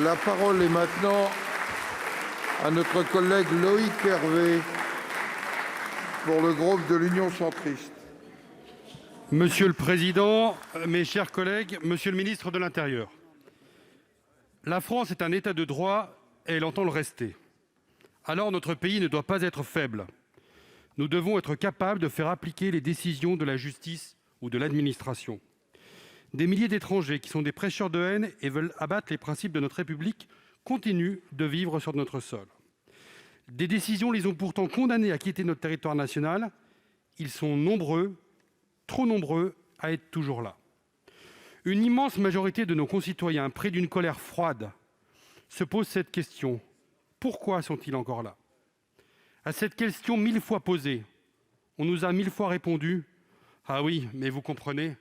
La parole est maintenant à notre collègue Loïc Hervé pour le groupe de l'Union centriste. Monsieur le président, mes chers collègues, monsieur le ministre de l'Intérieur, la France est un État de droit et elle entend le rester. Alors notre pays ne doit pas être faible. Nous devons être capables de faire appliquer les décisions de la justice ou de l'administration. Des milliers d'étrangers qui sont des prêcheurs de haine et veulent abattre les principes de notre République continuent de vivre sur notre sol. Des décisions les ont pourtant condamnés à quitter notre territoire national. Ils sont nombreux, trop nombreux, à être toujours là. Une immense majorité de nos concitoyens, près d'une colère froide, se pose cette question. Pourquoi sont-ils encore là? À cette question 1000 fois posée, on nous a 1000 fois répondu « Ah oui, mais vous comprenez,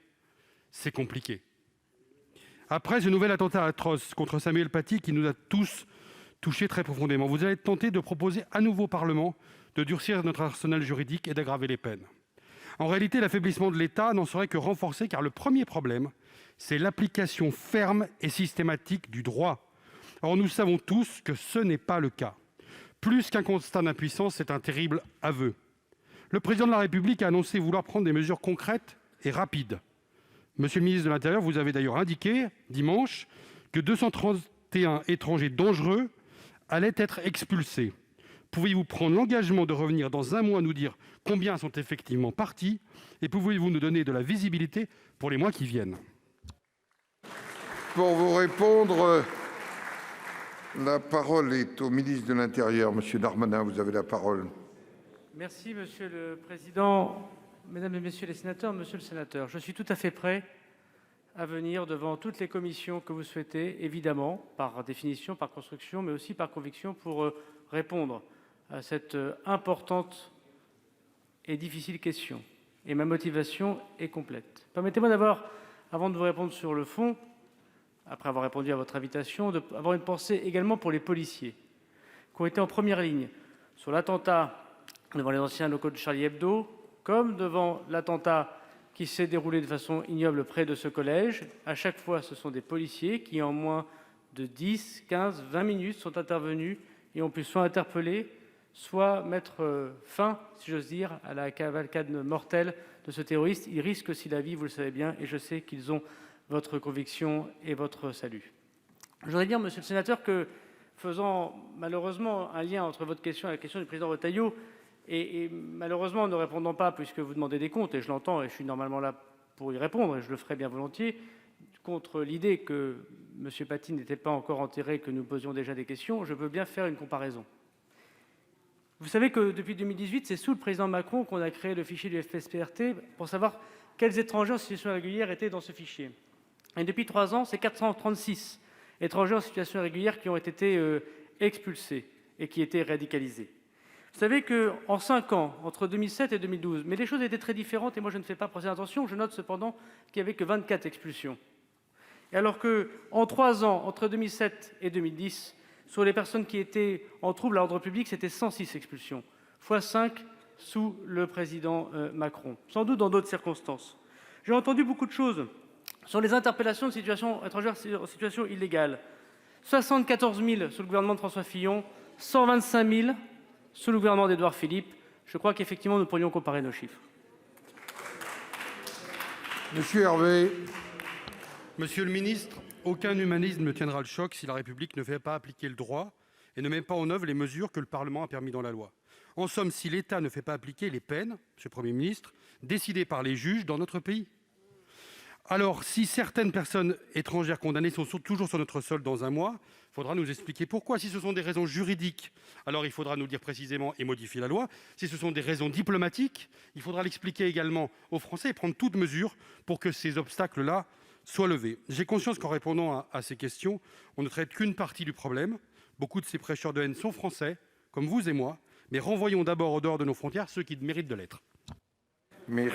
c'est compliqué ». Après ce nouvel attentat atroce contre Samuel Paty qui nous a tous touchés très profondément, vous allez être tentés de proposer à nouveau au Parlement de durcir notre arsenal juridique et d'aggraver les peines. En réalité, l'affaiblissement de l'État n'en serait que renforcé, car le premier problème, c'est l'application ferme et systématique du droit. Or, nous savons tous que ce n'est pas le cas. Plus qu'un constat d'impuissance, c'est un terrible aveu. Le président de la République a annoncé vouloir prendre des mesures concrètes et rapides. Monsieur le ministre de l'Intérieur, vous avez d'ailleurs indiqué dimanche que 231 étrangers dangereux allaient être expulsés. Pouvez-vous prendre l'engagement de revenir dans un mois nous dire combien sont effectivement partis et pouvez-vous nous donner de la visibilité pour les mois qui viennent? Pour vous répondre, la parole est au ministre de l'Intérieur. Monsieur Darmanin, vous avez la parole. Merci, Monsieur le Président. Mesdames et Messieurs les sénateurs, Monsieur le sénateur, je suis tout à fait prêt à venir devant toutes les commissions que vous souhaitez, évidemment, par définition, par construction, mais aussi par conviction, pour répondre à cette importante et difficile question. Et ma motivation est complète. Permettez-moi d'abord, avant de vous répondre sur le fond, après avoir répondu à votre invitation, d'avoir une pensée également pour les policiers qui ont été en première ligne sur l'attentat devant les anciens locaux de Charlie Hebdo, comme devant l'attentat qui s'est déroulé de façon ignoble près de ce collège. À chaque fois, ce sont des policiers qui, en moins de 10, 15, 20 minutes, sont intervenus et ont pu soit interpeller, soit mettre fin, si j'ose dire, à la cavalcade mortelle de ce terroriste. Ils risquent aussi la vie, vous le savez bien, et je sais qu'ils ont votre conviction et votre salut. Je voudrais dire, monsieur le sénateur, que faisant malheureusement un lien entre votre question et la question du président Retailleau, et malheureusement ne répondant pas, puisque vous demandez des comptes, et je l'entends, et je suis normalement là pour y répondre, et je le ferai bien volontiers, contre l'idée que M. Paty n'était pas encore enterré, que nous posions déjà des questions, je veux bien faire une comparaison. Vous savez que depuis 2018, c'est sous le président Macron qu'on a créé le fichier du FSPRT pour savoir quels étrangers en situation irrégulière étaient dans ce fichier. Et depuis 3 ans, c'est 436 étrangers en situation irrégulière qui ont été expulsés et qui étaient radicalisés. Vous savez qu'en 5 ans, entre 2007 et 2012, mais les choses étaient très différentes et moi je ne fais pas procéder d'attention, je note cependant qu'il n'y avait que 24 expulsions. Et alors qu'en 3 ans, entre 2007 et 2010, sur les personnes qui étaient en trouble à l'ordre public, c'était 106 expulsions, fois 5 sous le président Macron, sans doute dans d'autres circonstances. J'ai entendu beaucoup de choses sur les interpellations de situations étrangères en situation illégale. 74 000 sous le gouvernement de François Fillon, 125 000 sous le gouvernement d'Édouard Philippe. Je crois qu'effectivement, nous pourrions comparer nos chiffres. Monsieur Hervé. Monsieur le ministre, aucun humanisme ne tiendra le choc si la République ne fait pas appliquer le droit et ne met pas en œuvre les mesures que le Parlement a permis dans la loi. En somme, si l'État ne fait pas appliquer les peines, monsieur le Premier ministre, décidées par les juges dans notre pays. Alors, si certaines personnes étrangères condamnées sont toujours sur notre sol dans un mois, il faudra nous expliquer pourquoi. Si ce sont des raisons juridiques, alors il faudra nous dire précisément et modifier la loi. Si ce sont des raisons diplomatiques, il faudra l'expliquer également aux Français et prendre toute mesure pour que ces obstacles-là soient levés. J'ai conscience qu'en répondant à ces questions, on ne traite qu'une partie du problème. Beaucoup de ces prêcheurs de haine sont français, comme vous et moi, mais renvoyons d'abord au dehors de nos frontières ceux qui méritent de l'être.